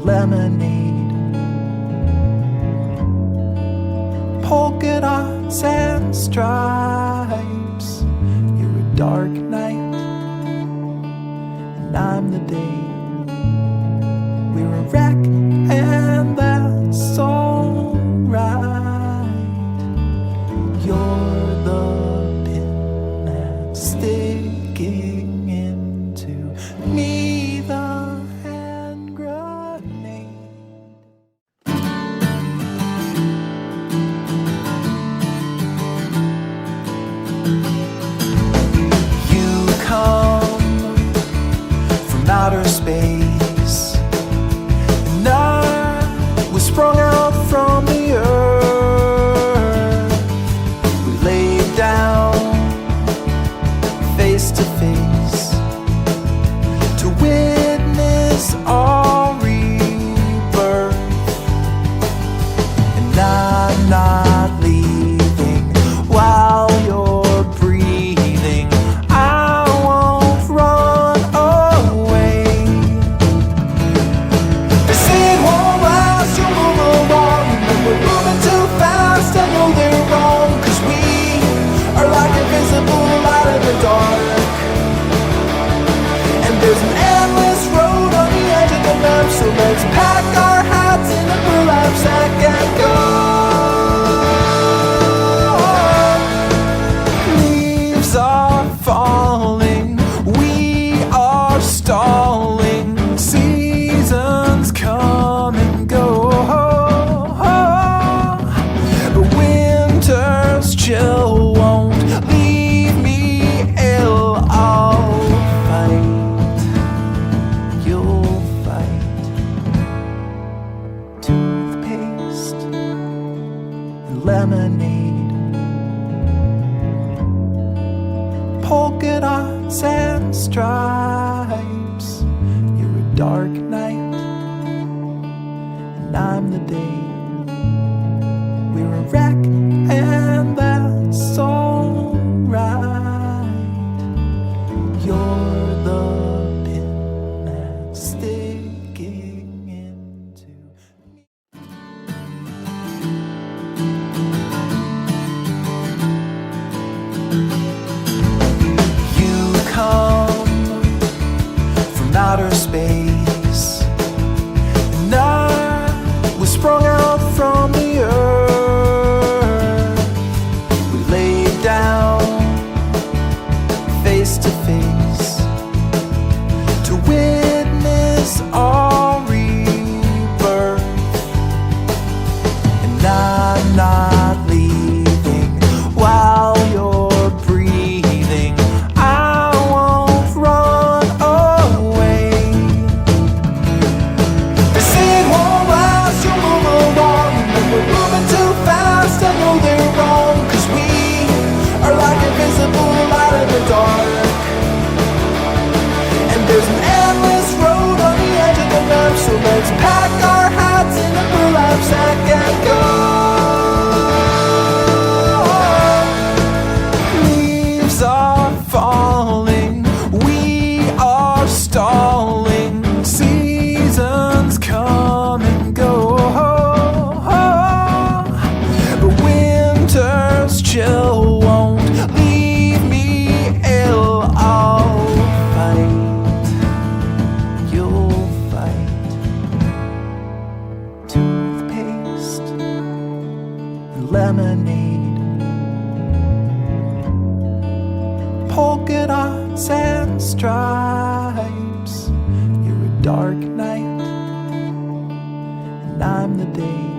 lemonade, polka dots and stripes. You're a dark night, and I'm the day. We're a wreck, and that's alright. You're the pin that's sticking into me, the hand grenade. You come from outer space, and I was sprung out from the earth. We laid down face to face to witness our rebirth. And I'm not leaving while you're breathing. I won't run away. They say it won't last, you'll move along, but we're moving too fast. I know they're wrong, 'cause we are like invisible light in the dark. And there's an endless road on the edge of the map, so let's pack our hats in a burlap sack and go. Leaves are falling, we are stalling. Seasons come and go, but winter's chill won't leave me ill. I'll fight, you'll fight. Toothpaste and lemonade, polka dots and stripes. You're a dark night, and I'm the day. We're a wreck, and that's alright. You're the pin that's sticking into me. You come from outer space, and I was sprung out from the earth. We laid down face to face to witness our rebirth. And I'm not leaving while you're breathing. I won't run away. They say it won't last, you'll move along, but we're moving too fast. I know they're wrong, 'cause we are like invisible light in the dark. And there's an endless road on the edge of the map, so let's pack our hats in a burlap sack and go. Leaves are falling, we are stalling. Seasons come and go, but winter's chill won't leave me ill. I'll fight, you'll fight. Toothpaste and lemonade, polka dots and stripes. You're a dark night, and I'm the day.